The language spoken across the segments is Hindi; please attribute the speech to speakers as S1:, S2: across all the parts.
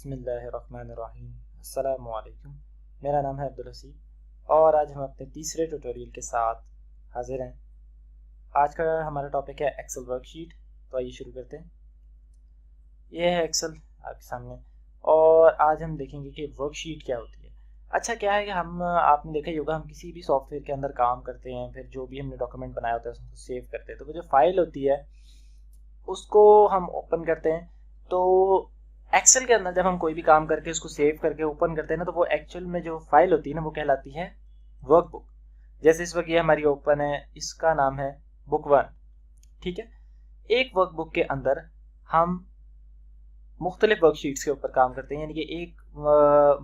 S1: बिस्मिल्लाहिर्रहमानिर्रहीम। अस्सलामु अलैकुम। मेरा नाम है अब्दुल हसीब और आज हम अपने तीसरे ट्यूटोरियल के साथ हाजिर हैं। आज का हमारा टॉपिक है एक्सेल वर्कशीट। तो आइए शुरू करते हैं। यह है एक्सेल आपके सामने और आज हम देखेंगे कि वर्कशीट क्या होती है। अच्छा, क्या है कि आपने देखा ही होगा, हम किसी भी सॉफ्टवेयर के अंदर काम करते हैं, फिर जो भी हमने डॉक्यूमेंट बनाया होता है उसको सेव करते हैं। तो वो जो फाइल होती है उसको हम ओपन करते हैं। तो एक्सेल के अंदर जब हम कोई भी काम करके उसको सेव करके ओपन करते हैं ना, तो वो एक्चुअल में जो फाइल होती है ना वो कहलाती है वर्कबुक। जैसे इस वक्त ये हमारी ओपन है, इसका नाम है बुक 1। ठीक है, एक वर्कबुक के अंदर हम मुख्तलिफ वर्कशीट्स के ऊपर काम करते हैं, यानी कि एक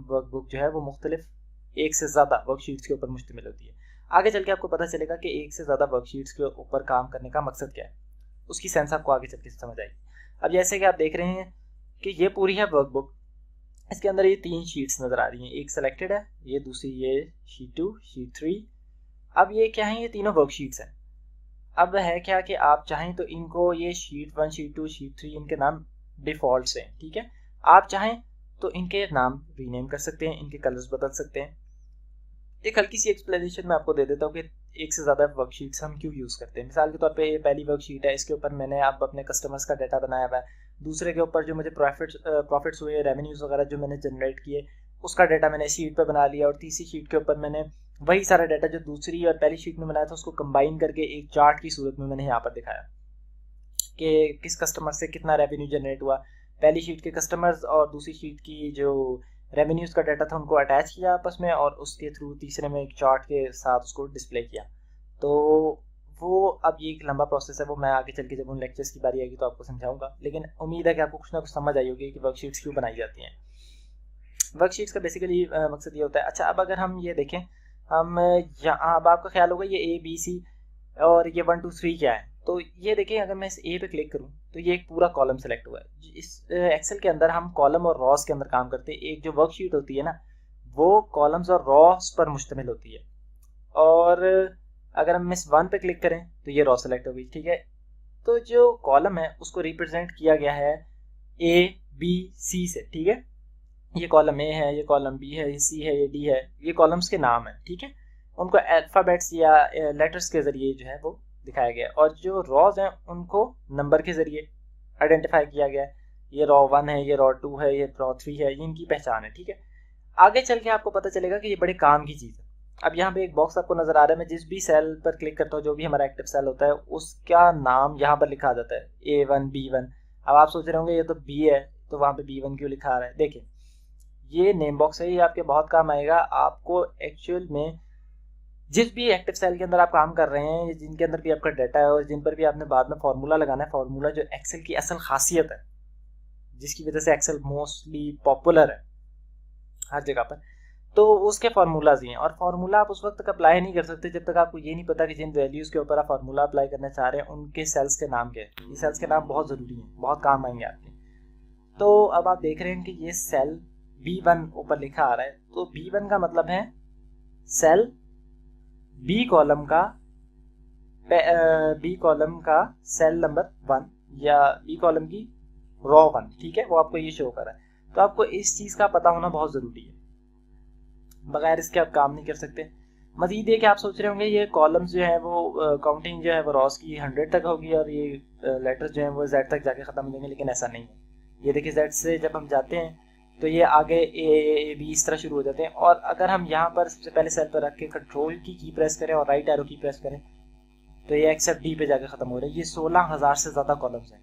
S1: वर्कबुक जो है वो मुख्तलिफ एक से ज़्यादा वर्कशीट्स के ऊपर मुश्तमिल होती है। आगे चल के आपको पता चलेगा कि एक से ज़्यादा वर्कशीट्स के ऊपर काम करने का मकसद क्या है, उसकी सेंस आपको आगे चल के समझ आएगी। अब जैसे कि आप देख रहे हैं कि ये पूरी है वर्कबुक। इसके अंदर ये 3 शीट्स नज़र आ रही हैं, एक सेलेक्टेड है, ये दूसरी ये शीट 2, शीट 3। अब ये क्या है, ये तीनों वर्कशीट्स हैं। अब है क्या कि आप चाहें तो इनको ये शीट 1, शीट 2, शीट 3 इनके नाम डिफ़ॉल्ट से हैं। ठीक है, आप चाहें तो इनके नाम रीनेम कर सकते हैं, इनके कलर्स बदल सकते हैं। एक हल्की सी एक्सप्लेनेशन मैं आपको दे देता हूँ कि एक से ज़्यादा वर्कशीट्स हम क्यों यूज़ करते हैं। मिसाल के तौर पे ये पहली वर्कशीट है, इसके ऊपर मैंने अब अपने कस्टमर्स का डाटा बनाया हुआ है। दूसरे के ऊपर जो मुझे प्रॉफिट्स हुए, रेवेन्यूज़ वगैरह जो मैंने जनरेट किए, उसका डाटा मैंने शीट पर बना लिया। और तीसरी शीट के ऊपर मैंने वही सारा डाटा जो दूसरी और पहली शीट में बनाया था उसको कंबाइन करके एक चार्ट की सूरत में मैंने यहाँ पर दिखाया कि किस कस्टमर से कितना रेवेन्यू जनरेट हुआ। पहली शीट के कस्टमर्स और दूसरी शीट की जो रेवेन्यूज़ का डाटा था उनको अटैच किया आपस में और उसके थ्रू तीसरे में एक चार्ट के साथ उसको डिस्प्ले किया। तो वो अब ये एक लंबा प्रोसेस है, वो मैं आगे चल के जब उन लेक्चर्स की बारी आएगी तो आपको समझाऊंगा। लेकिन उम्मीद है कि आपको कुछ ना कुछ समझ आई होगी कि वर्कशीट्स क्यों बनाई जाती हैं। वर्कशीट्स का बेसिकली मकसद ये होता है। अच्छा, अब अगर हम ये देखें, हम यहाँ अब आपका ख्याल होगा ये ABC और ये 1 2 3 क्या है। तो ये देखें, अगर मैं इस A पे क्लिक करूँ तो ये एक पूरा कॉलम सेलेक्ट हुआ है। इस एक्सेल के अंदर हम कॉलम और रॉस के अंदर काम करते हैं। एक जो वर्कशीट होती है ना वो कॉलम्स और रॉस पर मुश्तमिल होती है। और अगर हम इस 1 पे क्लिक करें तो ये रॉ सेलेक्ट हो गई। ठीक है, तो जो कॉलम है उसको रिप्रेजेंट किया गया है ABC से। ठीक है, ये कॉलम A है, ये कॉलम B है, ये C है, ये D है, ये कॉलम्स के नाम है। ठीक है, उनको अल्फ़ाबेट्स या लेटर्स के ज़रिए जो है वो दिखाया गया है। और जो रॉज हैं उनको नंबर के ज़रिए आइडेंटिफाई किया गया है। ये रॉ 1 है, ये रॉ 2 है, ये रॉ 3 है, ये इनकी पहचान है। ठीक है, आगे चल के आपको पता चलेगा कि ये बड़े काम की चीज़ है। अब यहाँ पे एक बॉक्स आपको नज़र आ रहा है, मैं जिस भी सेल पर क्लिक करता हूँ, जो भी हमारा एक्टिव सेल होता है उसका नाम यहाँ पर लिखा जाता है, A1 B1। अब आप सोच रहे होंगे ये तो B है तो वहाँ पे B1 क्यों लिखा आ रहा है। देखिए, ये नेम बॉक्स है, ये आपके बहुत काम आएगा। आपको एक्चुअल में जिस भी एक्टिव सेल के अंदर आप काम कर रहे हैं, जिनके अंदर भी आपका डाटा है और जिन पर भी आपने बाद में फार्मूला लगाना है, फार्मूला जो एक्सेल की असल खासियत है जिसकी वजह से एक्सेल मोस्टली पॉपुलर है हर जगह पर, तो उसके फार्मूलाज ही हैं। और फार्मूला आप उस वक्त तक अप्लाई नहीं कर सकते जब तक आपको ये नहीं पता कि जिन वैल्यूज़ के ऊपर आप फार्मूला अप्लाई करना चाह रहे हैं उनके सेल्स के नाम क्या है। ये सेल्स के नाम बहुत ज़रूरी हैं, बहुत काम आएंगे आपके। तो अब आप देख रहे हैं कि ये सेल B1 ऊपर लिखा आ रहा है, तो B1 का मतलब है सेल B कॉलम का सेल नंबर 1 या B कॉलम की रॉ 1। ठीक है, वो आपको ये शो कर रहा है। तो आपको इस चीज़ का पता होना बहुत ज़रूरी है, बगैर इसके आप काम नहीं कर सकते। मजीद ये कि आप सोच रहे होंगे ये कॉलम्स जो है वो काउंटिंग जो है वो रॉस की 100 तक होगी और ये लेटर्स जो हैं वो Z तक जाके ख़त्म हो जाएंगे, लेकिन ऐसा नहीं है। ये देखिए, Z से जब हम जाते हैं तो ये आगे A B इस तरह शुरू हो जाते हैं। और अगर हम यहाँ पर सबसे पहले सेल पर रख के कंट्रोल की प्रेस करें और राइट एरो की प्रेस करें तो ये एक्सेप्ट D पे जाके ख़त्म हो रहे हैं। ये 16,000 से ज़्यादा कॉलम्स हैं।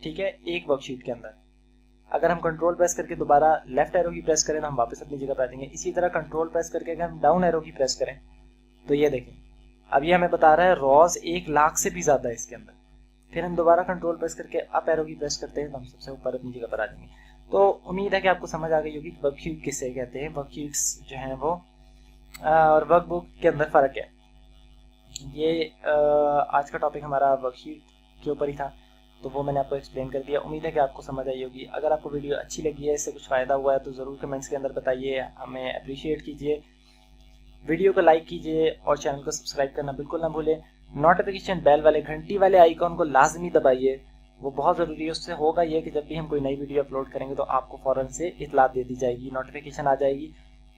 S1: ठीक है, एक वर्कशीट के अंदर। अगर हम कंट्रोल प्रेस करके दोबारा लेफ्ट एरो की प्रेस करें तो हम वापस अपनी जगह पर आ जाएंगे। इसी तरह कंट्रोल प्रेस करके अगर हम डाउन एरो की प्रेस करें तो ये देखें, अब ये हमें बता रहा है रॉज 1 लाख से भी ज़्यादा है इसके अंदर। फिर हम दोबारा कंट्रोल प्रेस करके अप एरो की प्रेस करते हैं तो हम सबसे ऊपर अपनी जगह पर आ जाएंगे। तो उम्मीद है कि आपको समझ आ गई होगी वर्कशीट किसे कहते हैं, वर्कशीट्स जो हैं वो और वर्कबुक के अंदर फ़र्क है। ये आज का टॉपिक हमारा वर्कशीट के ऊपर ही था, तो वो मैंने आपको एक्सप्लेन कर दिया। उम्मीद है कि आपको समझ आई होगी। अगर आपको वीडियो अच्छी लगी है, इससे कुछ फ़ायदा हुआ है तो ज़रूर कमेंट्स के अंदर बताइए, हमें अप्रिशिएट कीजिए, वीडियो को लाइक कीजिए और चैनल को सब्सक्राइब करना बिल्कुल ना भूलें। नोटिफिकेशन बेल वाले घंटी वाले आइकॉन को लाजमी दबाइए वो बहुत ज़रूरी है। उससे होगा ये कि जब भी हम कोई नई वीडियो अपलोड करेंगे तो आपको फ़ौरन से इत्तला दे दी जाएगी, नोटिफिकेशन आ जाएगी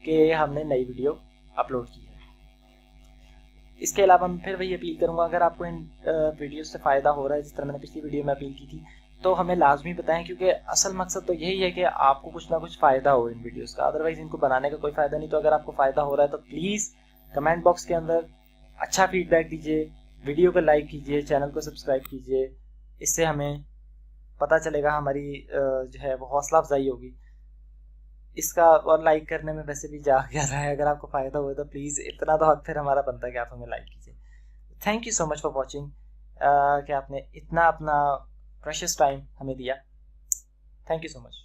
S1: कि हमने नई वीडियो अपलोड की है। इसके अलावा मैं फिर वही अपील करूँगा, अगर आपको इन वीडियो से फ़ायदा हो रहा है जिस तरह मैंने पिछली वीडियो में अपील की थी, तो हमें लाजमी बताएं, क्योंकि असल मकसद तो यही है कि आपको कुछ ना कुछ फ़ायदा हो इन वीडियोस का। अदरवाइज़ इनको बनाने का कोई फ़ायदा नहीं। तो अगर आपको फ़ायदा हो रहा है तो प्लीज़ कमेंट बॉक्स के अंदर अच्छा फीडबैक दीजिए, वीडियो को लाइक कीजिए, चैनल को सब्सक्राइब कीजिए। इससे हमें पता चलेगा, हमारी जो है वो हौसला अफजाई होगी इसका। और लाइक करने में वैसे भी जा क्या रहा है, अगर आपको फ़ायदा हुआ तो प्लीज़ इतना तो हक फिर हमारा बनता है कि आप हमें लाइक कीजिए। Thank you so much for watching, कि आपने इतना अपना प्रेशियस टाइम हमें दिया। Thank you so much.